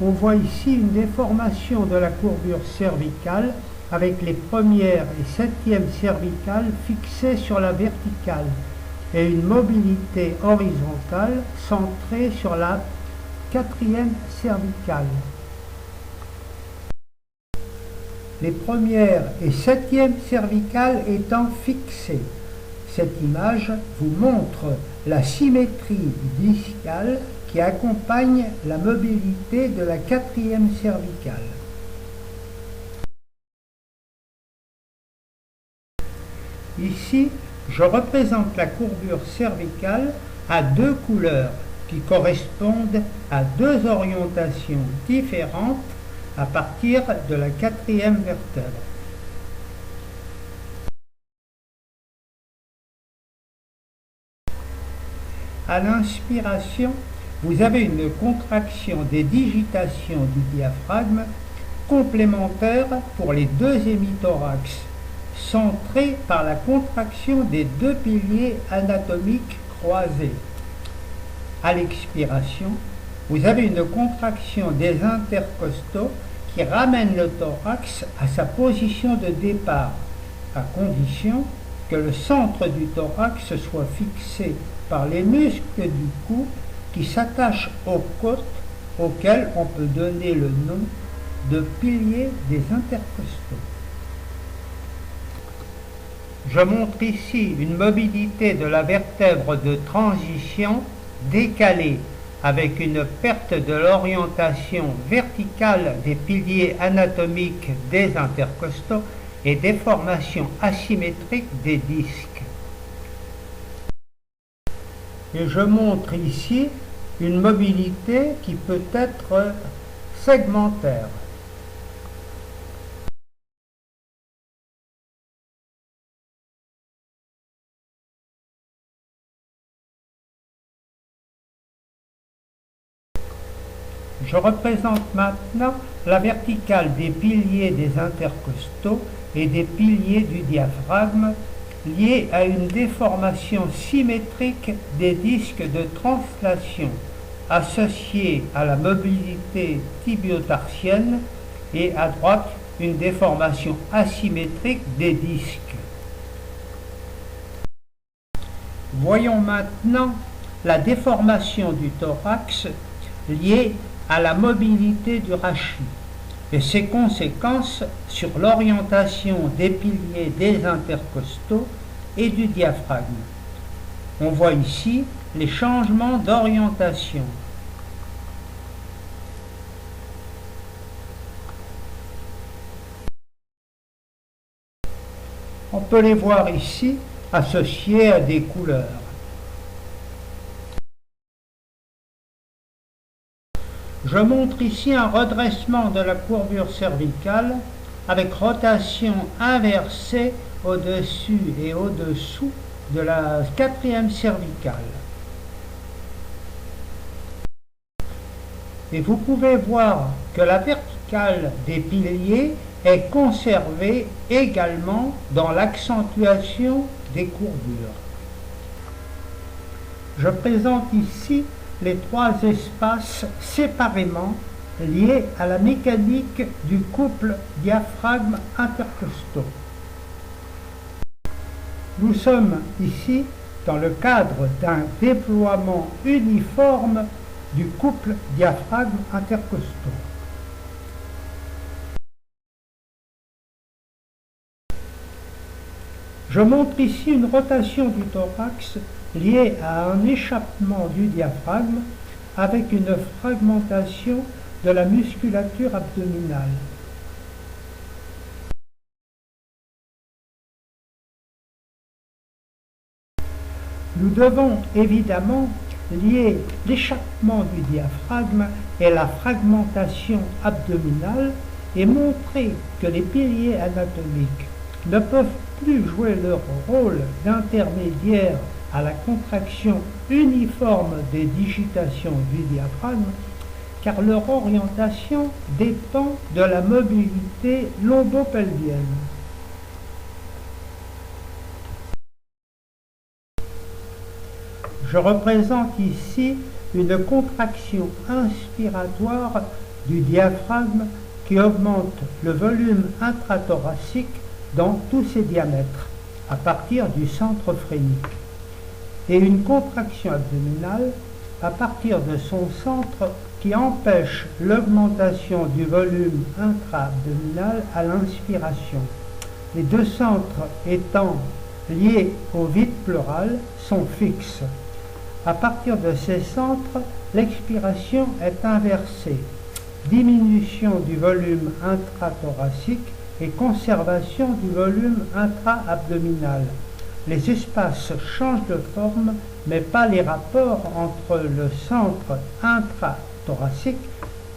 On voit ici une déformation de la courbure cervicale avec les premières et septièmes cervicales fixées sur la verticale et une mobilité horizontale centrée sur la quatrième cervicale. Les premières et septièmes cervicales étant fixées. Cette image vous montre la symétrie discale qui accompagne la mobilité de la quatrième cervicale. Ici, je représente la courbure cervicale à deux couleurs qui correspondent à deux orientations différentes à partir de la quatrième vertèbre. À l'inspiration, vous avez une contraction des digitations du diaphragme complémentaire pour les deux hémithorax, centrée par la contraction des deux piliers anatomiques croisés. À l'expiration, vous avez une contraction des intercostaux qui ramène le thorax à sa position de départ, à condition que le centre du thorax soit fixé par les muscles du cou qui s'attachent aux côtes auxquelles on peut donner le nom de piliers des intercostaux. Je montre ici une mobilité de la vertèbre de transition décalée avec une perte de l'orientation verticale des piliers anatomiques des intercostaux et déformation asymétrique des disques. Et je montre ici une mobilité qui peut être segmentaire. Je représente maintenant la verticale des piliers des intercostaux et des piliers du diaphragme liés à une déformation symétrique des disques de translation associés à la mobilité tibio-tarsienne et à droite une déformation asymétrique des disques. Voyons maintenant la déformation du thorax liée à la mobilité du rachis et ses conséquences sur l'orientation des piliers des intercostaux et du diaphragme. On voit ici les changements d'orientation. On peut les voir ici associés à des couleurs. Je montre ici un redressement de la courbure cervicale avec rotation inversée au-dessus et au-dessous de la quatrième cervicale. Et vous pouvez voir que la verticale des piliers est conservée également dans l'accentuation des courbures. Je présente ici les trois espaces séparément liés à la mécanique du couple diaphragme-intercostaux. Nous sommes ici dans le cadre d'un déploiement uniforme du couple diaphragme-intercostaux. Je montre ici une rotation du thorax liée à un échappement du diaphragme avec une fragmentation de la musculature abdominale. Nous devons évidemment lier l'échappement du diaphragme et la fragmentation abdominale et montrer que les piliers anatomiques ne peuvent plus jouer leur rôle d'intermédiaire à la contraction uniforme des digitations du diaphragme, car leur orientation dépend de la mobilité lombopelvienne. Je représente ici une contraction inspiratoire du diaphragme qui augmente le volume intrathoracique dans tous ses diamètres, à partir du centre phrénique, et une contraction abdominale à partir de son centre qui empêche l'augmentation du volume intra-abdominal à l'inspiration. Les deux centres étant liés au vide pleural sont fixes. À partir de ces centres, l'expiration est inversée. Diminution du volume intrathoracique et conservation du volume intra-abdominal. Les espaces changent de forme, mais pas les rapports entre le centre intrathoracique,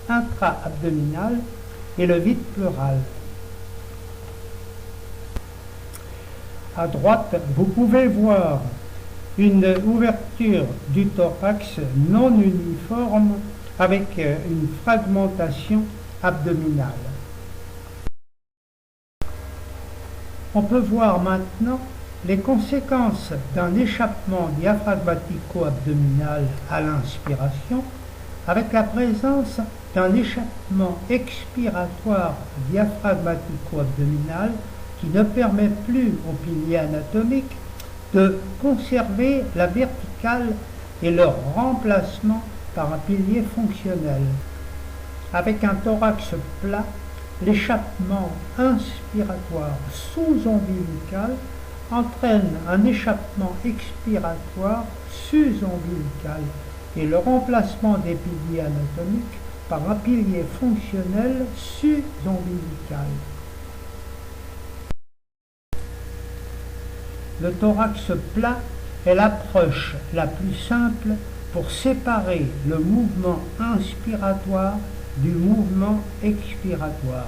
intra-abdominal et le vide pleural. À droite, vous pouvez voir une ouverture du thorax non uniforme avec une fragmentation abdominale. On peut voir maintenant les conséquences d'un échappement diaphragmatico-abdominal à l'inspiration avec la présence d'un échappement expiratoire diaphragmatico-abdominal qui ne permet plus aux piliers anatomiques de conserver la verticale et leur remplacement par un pilier fonctionnel. Avec un thorax plat, l'échappement inspiratoire sous-ombilical entraîne un échappement expiratoire sus-ombilical et le remplacement des piliers anatomiques par un pilier fonctionnel sus-ombilical. Le thorax plat est l'approche la plus simple pour séparer le mouvement inspiratoire du mouvement expiratoire.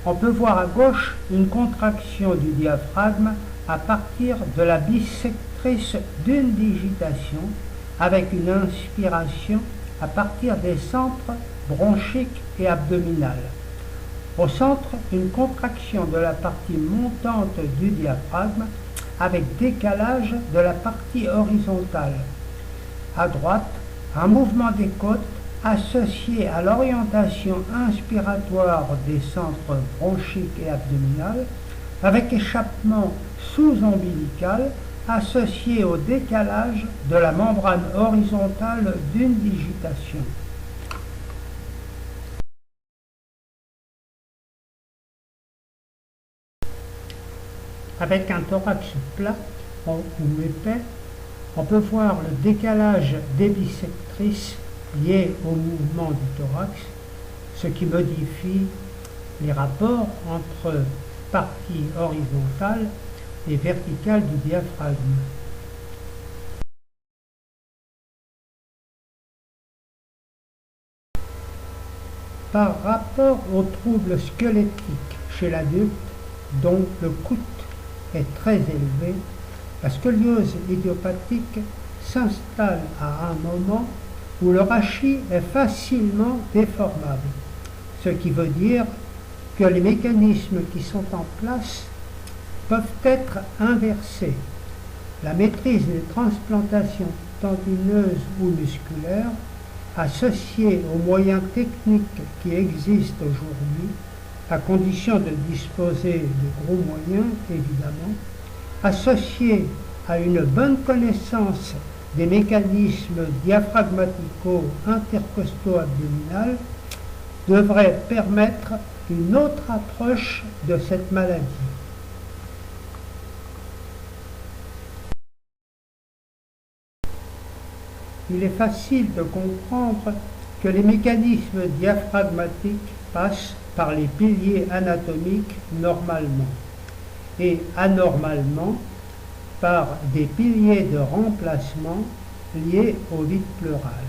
On peut voir à gauche une contraction du diaphragme à partir de la bissectrice d'une digitation avec une inspiration à partir des centres bronchiques et abdominales. Au centre, une contraction de la partie montante du diaphragme avec décalage de la partie horizontale. À droite, un mouvement des côtes associé à l'orientation inspiratoire des centres bronchiques et abdominales, avec échappement sous-ombilical associé au décalage de la membrane horizontale d'une digitation. Avec un thorax plat ou épais, on peut voir le décalage des bissectrices lié au mouvement du thorax, ce qui modifie les rapports entre partie horizontale et verticale du diaphragme. Par rapport aux troubles squelettiques chez l'adulte, dont le coût est très élevé, la scoliose idiopathique s'installe à un moment où le rachis est facilement déformable, ce qui veut dire que les mécanismes qui sont en place peuvent être inversés. La maîtrise des transplantations tendineuses ou musculaires, associée aux moyens techniques qui existent aujourd'hui, à condition de disposer de gros moyens, évidemment, associée à une bonne connaissance des mécanismes diaphragmatico-intercostaux-abdominales, devrait permettre une autre approche de cette maladie. Il est facile de comprendre que les mécanismes diaphragmatiques passent par les piliers anatomiques normalement et anormalement par des piliers de remplacement liés au vide pleural.